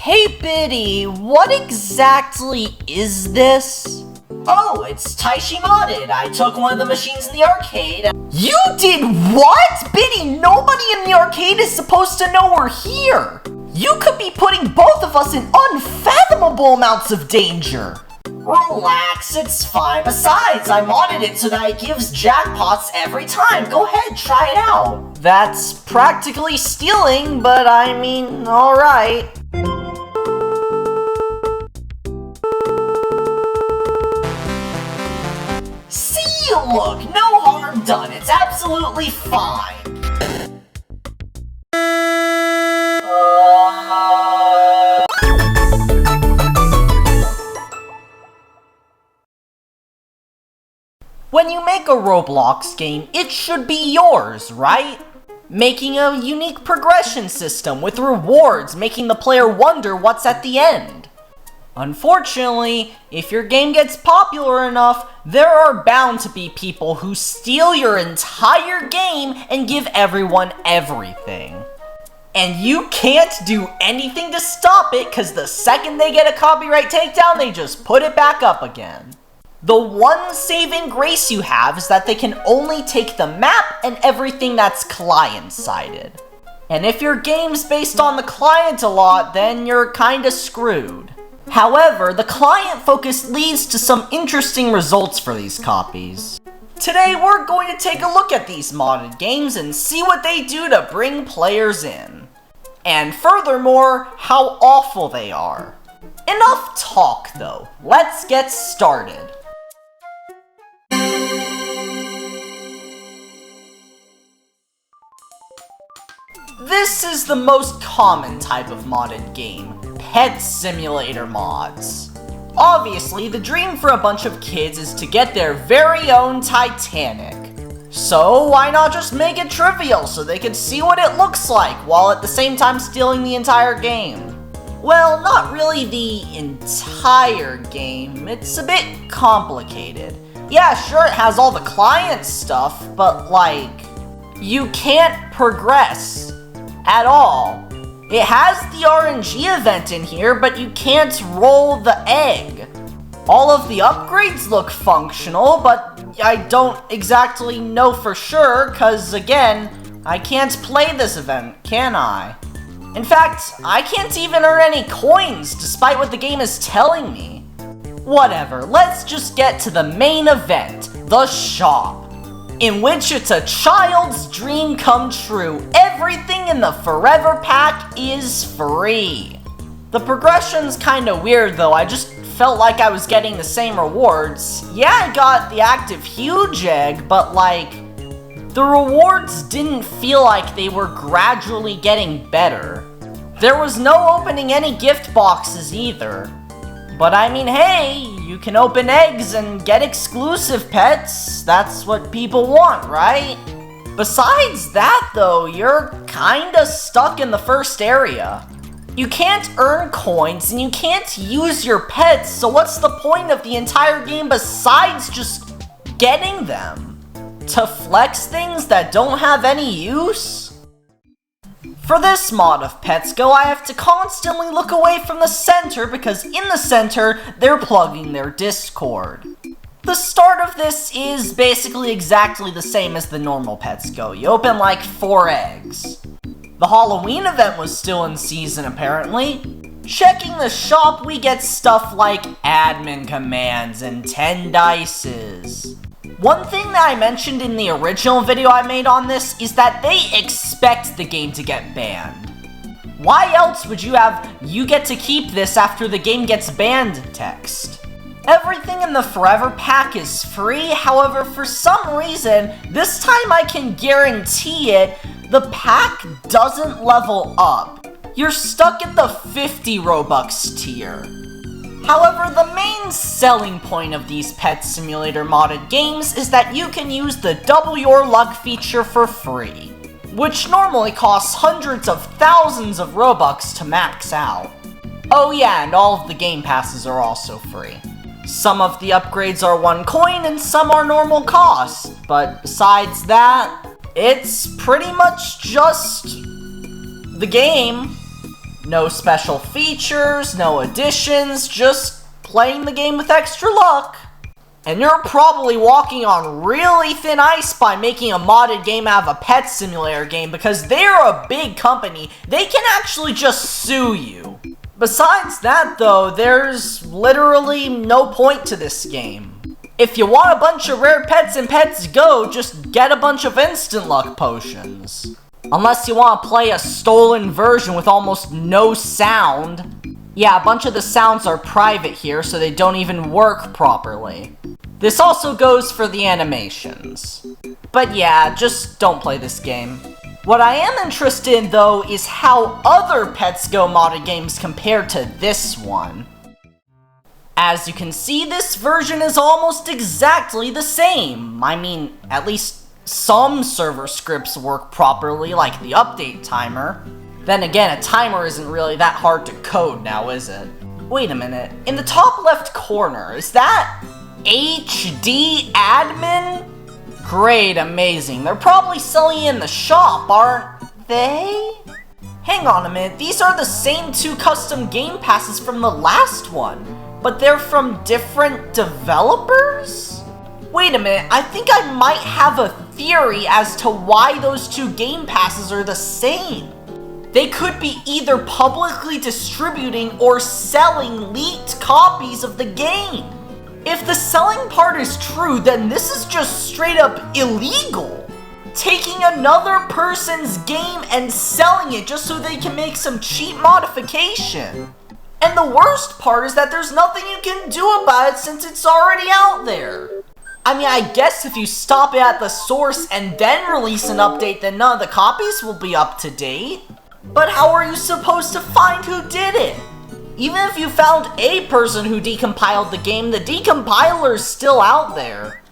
Hey Biddy, what exactly is this? Oh, it's Taishi modded. I took one of the machines in the arcade. You did what? Biddy, nobody in the arcade is supposed to know we're here. You could be putting both of us in unfathomable amounts of danger. Relax, it's fine. Besides, I modded it so that it gives jackpots every time. Go ahead, try it out. That's practically stealing, but I mean, alright. See, look, no harm done. It's absolutely fine. When you make a Roblox game, it should be yours, right? Making a unique progression system with rewards, making the player wonder what's at the end. Unfortunately, if your game gets popular enough, there are bound to be people who steal your entire game and give everyone everything. And you can't do anything to stop it, because the second they get a copyright takedown, they just put it back up again. The one saving grace you have is that they can only take the map and everything that's client-sided. And if your game's based on the client a lot, then you're kinda screwed. However, the client focus leads to some interesting results for these copies. Today we're going to take a look at these modded games and see what they do to bring players in. And furthermore, how awful they are. Enough talk though, let's get started. This is the most common type of modded game, pet simulator mods. Obviously, the dream for a bunch of kids is to get their very own Titanic. So why not just make it trivial so they can see what it looks like while at the same time stealing the entire game? Well, not really the entire game, it's a bit complicated. Yeah, sure, it has all the client stuff, but like, you can't progress at all. It has the RNG event in here, but you can't roll the egg. All of the upgrades look functional, but I don't exactly know for sure, cause again, I can't play this event, can I? In fact, I can't even earn any coins, despite what the game is telling me. Whatever, let's just get to the main event, the shop, in which it's a child's dream come true. Everything in the Forever Pack is free. The progression's kinda weird though, I just felt like I was getting the same rewards. Yeah, I got the active huge egg, but like, the rewards didn't feel like they were gradually getting better. There was no opening any gift boxes either. But I mean, hey, you can open eggs and get exclusive pets. That's what people want, right? Besides that though, you're kinda stuck in the first area. You can't earn coins and you can't use your pets, so what's the point of the entire game besides just getting them? To flex things that don't have any use? For this mod of Pets Go, I have to constantly look away from the center because in the center, they're plugging their Discord. The start of this is basically exactly the same as the normal Pets Go. You open like 4 eggs. The Halloween event was still in season apparently. Checking the shop, we get stuff like admin commands and 10 dices. One thing that I mentioned in the original video I made on this is that they expect the game to get banned. Why else would you have "you get to keep this after the game gets banned" text? Everything in the Forever Pack is free, however for some reason, this time I can guarantee it, the pack doesn't level up. You're stuck at the 50 Robux tier. However, the main selling point of these Pet Simulator modded games is that you can use the Double Your Luck feature for free, which normally costs hundreds of thousands of Robux to max out. Oh yeah, and all of the game passes are also free. Some of the upgrades are 1 coin and some are normal cost, but besides that, it's pretty much just the game. No special features, no additions, just playing the game with extra luck. And you're probably walking on really thin ice by making a modded game out of a pet simulator game because they're a big company. They can actually just sue you. Besides that though, there's literally no point to this game. If you want a bunch of rare pets in Pets Go, just get a bunch of instant luck potions. Unless you want to play a stolen version with almost no sound. Yeah, a bunch of the sounds are private here, so they don't even work properly. This also goes for the animations. But yeah, just don't play this game. What I am interested in though is how other Pets Go modded games compare to this one. As you can see, this version is almost exactly the same. I mean, at least some server scripts work properly, like the update timer. Then again, a timer isn't really that hard to code now, is it? Wait a minute, in the top left corner, is that HD admin? Great, amazing. They're probably selling it in the shop, aren't they? Hang on a minute, these are the same 2 custom game passes from the last one, but they're from different developers? Wait a minute, I think I might have a theory as to why those 2 game passes are the same. They could be either publicly distributing or selling leaked copies of the game. If the selling part is true, then this is just straight up illegal. Taking another person's game and selling it just so they can make some cheap modification. And the worst part is that there's nothing you can do about it since it's already out there. I mean, I guess if you stop it at the source and then release an update, then none of the copies will be up to date. But how are you supposed to find who did it? Even if you found a person who decompiled the game, the decompiler's still out there.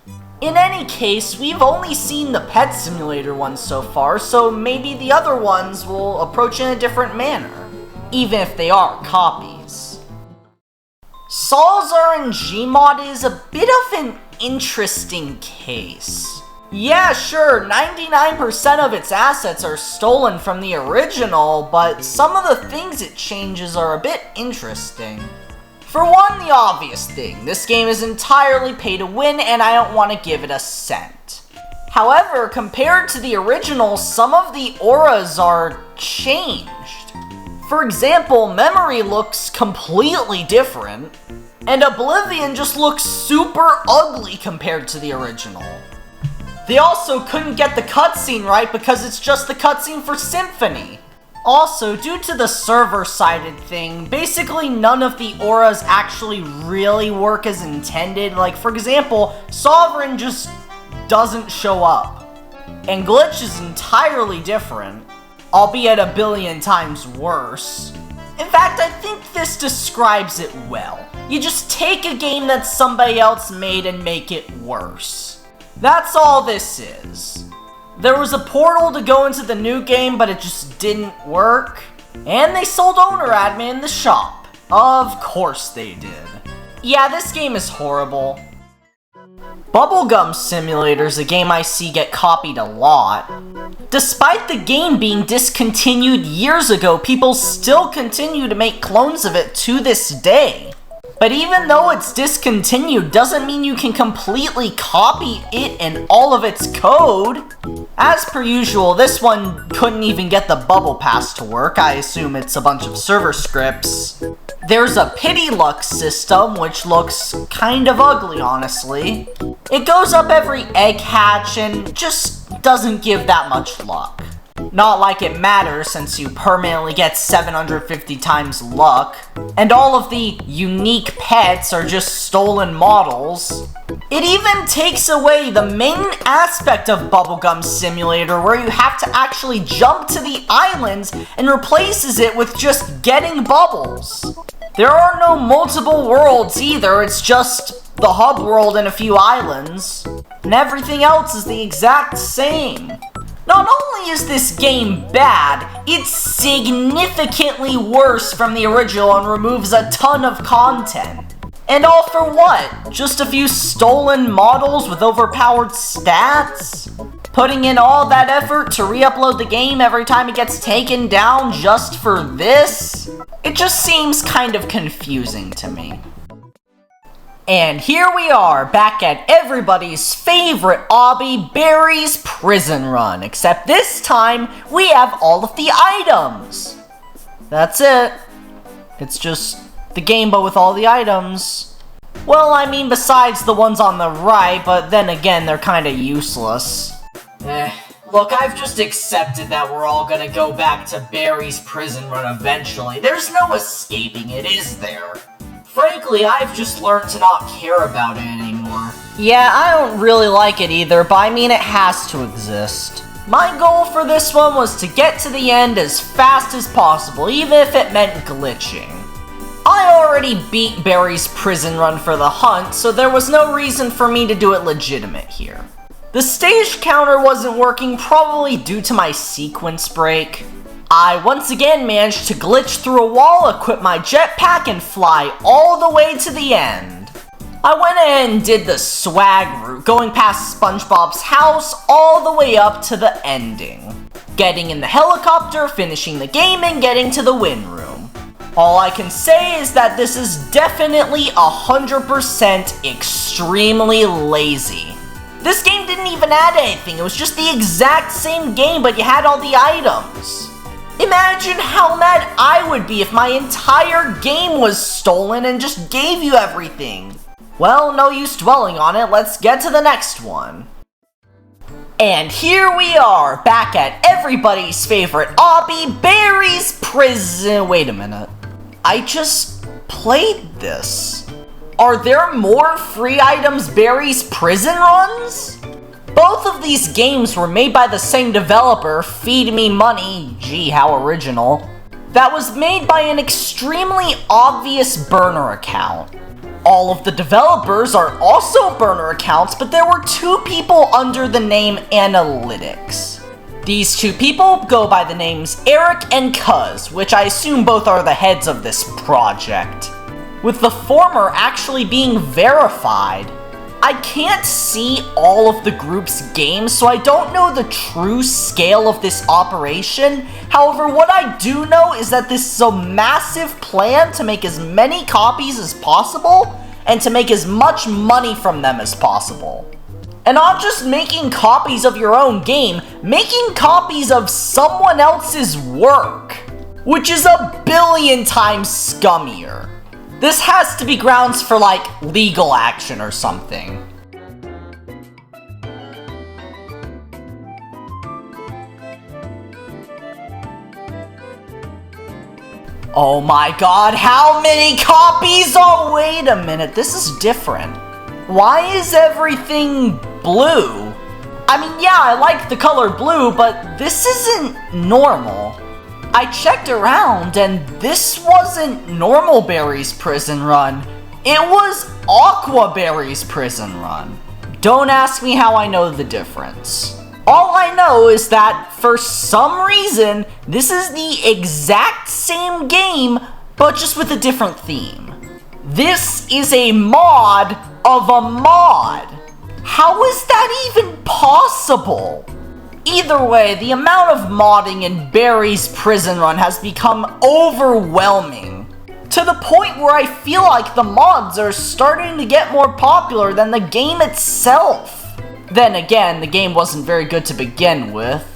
In any case, we've only seen the Pet Simulator ones so far, so maybe the other ones will approach in a different manner, even if they are copies. Saul's RNG mod is a bit of an interesting case. Yeah, sure, 99% of its assets are stolen from the original, but some of the things it changes are a bit interesting. For one, the obvious thing, this game is entirely pay to win and I don't want to give it a cent. However, compared to the original, some of the auras are changed. For example, Memory looks completely different, and Oblivion just looks super ugly compared to the original. They also couldn't get the cutscene right because it's just the cutscene for Symphony. Also, due to the server-sided thing, basically none of the auras actually really work as intended. Like, for example, Sovereign just doesn't show up. And Glitch is entirely different, albeit a billion times worse. In fact, I think this describes it well. You just take a game that somebody else made and make it worse. That's all this is. There was a portal to go into the new game, but it just didn't work. And they sold owner admin in the shop. Of course they did. Yeah, this game is horrible. Bubblegum Simulator is a game I see get copied a lot. Despite the game being discontinued years ago, people still continue to make clones of it to this day. But even though it's discontinued doesn't mean you can completely copy it and all of its code. As per usual, this one couldn't even get the bubble pass to work. I assume it's a bunch of server scripts. There's a pity luck system, which looks kind of ugly, honestly. It goes up every egg hatch and just doesn't give that much luck. Not like it matters since you permanently get 750 times luck. And all of the unique pets are just stolen models. It even takes away the main aspect of Bubblegum Simulator where you have to actually jump to the islands and replaces it with just getting bubbles. There are no multiple worlds either, it's just the hub world and a few islands. And everything else is the exact same. Not only is this game bad, it's significantly worse from the original and removes a ton of content. And all for what? Just a few stolen models with overpowered stats? Putting in all that effort to re-upload the game every time it gets taken down just for this? It just seems kind of confusing to me. And here we are, back at everybody's favorite obby, Barry's Prison Run, except this time, we have all of the items. That's it. It's just the game, but with all the items. Well, I mean, besides the ones on the right, but then again, they're kinda useless. Look, I've just accepted that we're all gonna go back to Barry's Prison Run eventually. There's no escaping it, is there? Frankly, I've just learned to not care about it anymore. Yeah, I don't really like it either, but I mean it has to exist. My goal for this one was to get to the end as fast as possible, even if it meant glitching. I already beat Barry's Prison Run for the hunt, so there was no reason for me to do it legitimate here. The stage counter wasn't working, probably due to my sequence break. I once again managed to glitch through a wall, equip my jetpack, and fly all the way to the end. I went ahead and did the swag route, going past SpongeBob's house all the way up to the ending. Getting in the helicopter, finishing the game, and getting to the win room. All I can say is that this is definitely 100% extremely lazy. This game didn't even add anything, it was just the exact same game, but you had all the items. Imagine how mad I would be if my entire game was stolen and just gave you everything. Well, no use dwelling on it, let's get to the next one. And here we are, back at everybody's favorite obby, Barry's Prison... Wait a minute. I just played this. Are there more free items Barry's Prison Runs? Both of these games were made by the same developer, Feed Me Money, gee how original, that was made by an extremely obvious burner account. All of the developers are also burner accounts, but there were two people under the name Analytics. These two people go by the names Erik and Cuz, which I assume both are the heads of this project, with the former actually being verified. I can't see all of the group's games, so I don't know the true scale of this operation. However, what I do know is that this is a massive plan to make as many copies as possible, and to make as much money from them as possible. And not just making copies of your own game, making copies of someone else's work, which is a billion times scummier. This has to be grounds for, like, legal action or something. Oh my god, how many copies? Oh, wait a minute, this is different. Why is everything blue? I mean, yeah, I like the color blue, but this isn't normal. I checked around, and this wasn't normal Barry's Prison Run. It was Aqua Barry's Prison Run. Don't ask me how I know the difference. All I know is that, for some reason, this is the exact same game, but just with a different theme. This is a mod of a mod. How is that even possible? Either way, the amount of modding in Barry's Prison Run has become overwhelming, to the point where I feel like the mods are starting to get more popular than the game itself. Then again, the game wasn't very good to begin with.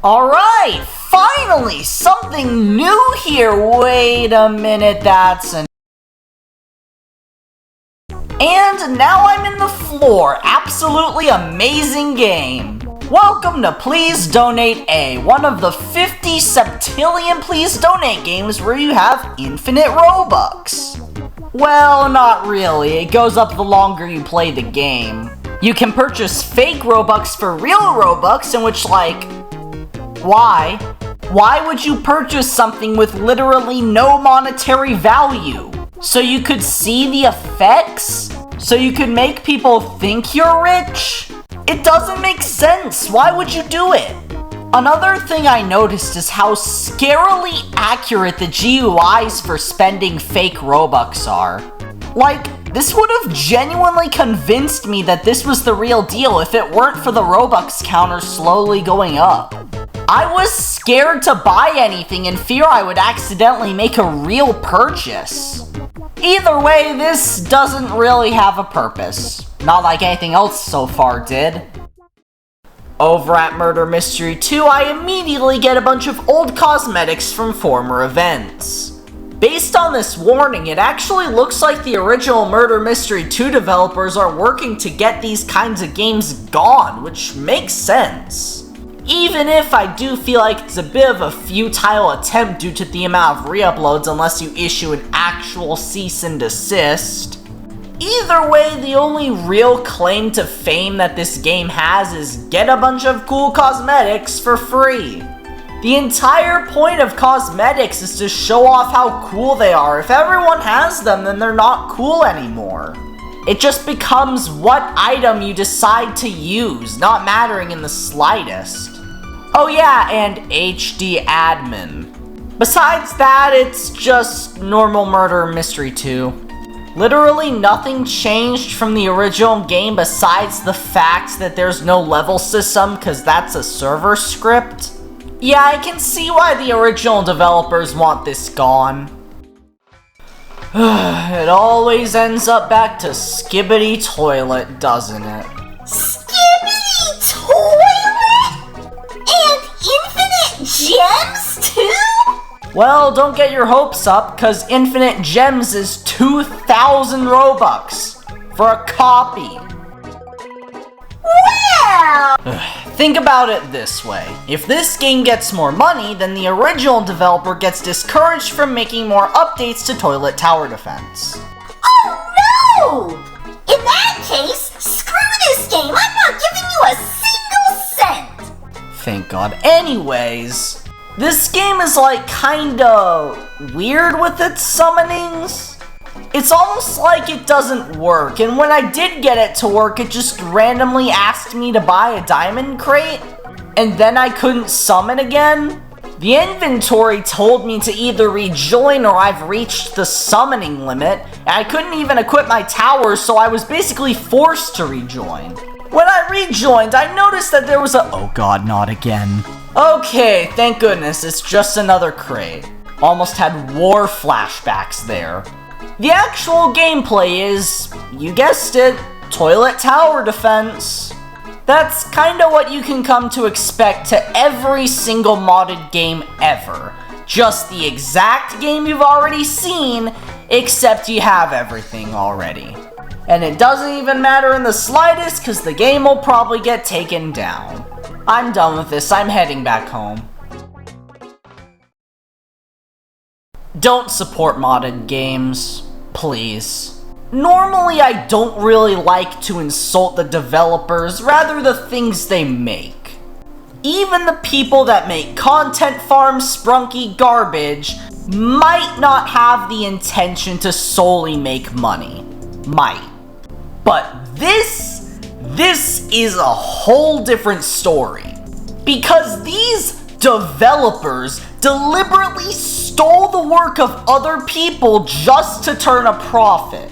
Alright, finally, something new here. Wait a minute, that's an... And now I'm in the floor. Absolutely amazing game. Welcome to Please Donate A, one of the 50 septillion Please Donate games where you have infinite Robux. Well, not really. It goes up the longer you play the game. You can purchase fake Robux for real Robux, in which, like, why? Why would you purchase something with literally no monetary value? So you could see the effects? So you could make people think you're rich? It doesn't make sense. Why would you do it? Another thing I noticed is how scarily accurate the GUIs for spending fake Robux are. Like, This would have genuinely convinced me that this was the real deal if it weren't for the Robux counter slowly going up. I was scared to buy anything in fear I would accidentally make a real purchase. Either way, this doesn't really have a purpose. Not like anything else so far did. Over at Murder Mystery 2, I immediately get a bunch of old cosmetics from former events. Based on this warning, it actually looks like the original Murder Mystery 2 developers are working to get these kinds of games gone, which makes sense. Even if I do feel like it's a bit of a futile attempt due to the amount of re-uploads unless you issue an actual cease and desist. Either way, the only real claim to fame that this game has is get a bunch of cool cosmetics for free. The entire point of cosmetics is to show off how cool they are. If everyone has them, then they're not cool anymore. It just becomes what item you decide to use, not mattering in the slightest. Oh yeah, and HD admin. Besides that, it's just normal Murder Mystery 2. Literally nothing changed from the original game besides the fact that there's no level system because that's a server script. Yeah, I can see why the original developers want this gone. It always ends up back to Skibbity Toilet, doesn't it? Skibbity Toilet? And Infinite Gems too? Well, don't get your hopes up, cause Infinite Gems is 2,000 Robux for a copy. Wow! Think about it this way. If this game gets more money, then the original developer gets discouraged from making more updates to Toilet Tower Defense. Oh no! In that case, screw this game! I'm not giving you a single cent! Thank God. Anyways, this game is like kinda weird with its summonings. It's almost like it doesn't work, and when I did get it to work, it just randomly asked me to buy a diamond crate, and then I couldn't summon again. The inventory told me to either rejoin or I've reached the summoning limit, and I couldn't even equip my tower, so I was basically forced to rejoin. When I rejoined, I noticed that there was a— oh god, not again. Okay, thank goodness, it's just another crate. Almost had war flashbacks there. The actual gameplay is, you guessed it, Toilet Tower Defense. That's kinda what you can come to expect to every single modded game ever. Just the exact game you've already seen, except you have everything already. And it doesn't even matter in the slightest, cause the game will probably get taken down. I'm done with this, I'm heading back home. Don't support modded games, please. Normally I don't really like to insult the developers, rather the things they make. Even the people that make content farm sprunky garbage might not have the intention to solely make money. Might. But this is a whole different story. Because these developers deliberately stole the work of other people just to turn a profit.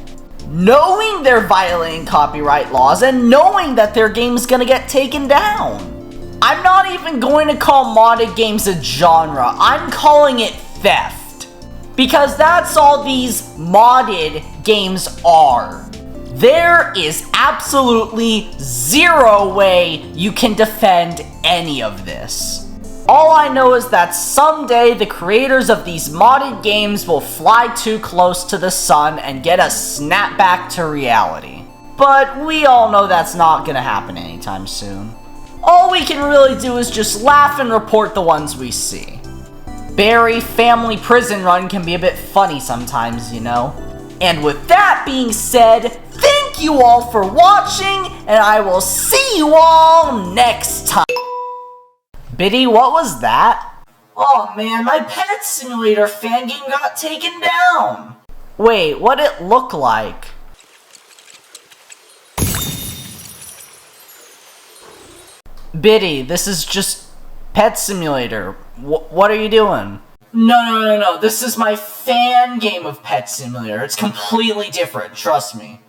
Knowing they're violating copyright laws and knowing that their game's gonna get taken down. I'm not even going to call modded games a genre, I'm calling it theft. Because that's all these modded games are. There is absolutely zero way you can defend any of this. All I know is that someday the creators of these modded games will fly too close to the sun and get us snapped back to reality. But we all know that's not gonna happen anytime soon. All we can really do is just laugh and report the ones we see. Barry Family Prison Run can be a bit funny sometimes, you know. And with that being said, thank you all for watching, and I will see you all next time. Biddy, what was that? Oh man, my Pet Simulator fan game got taken down! Wait, what'd it look like? Biddy, this is just Pet Simulator. What are you doing? No. This is my fan game of Pet Simulator. It's completely different, trust me.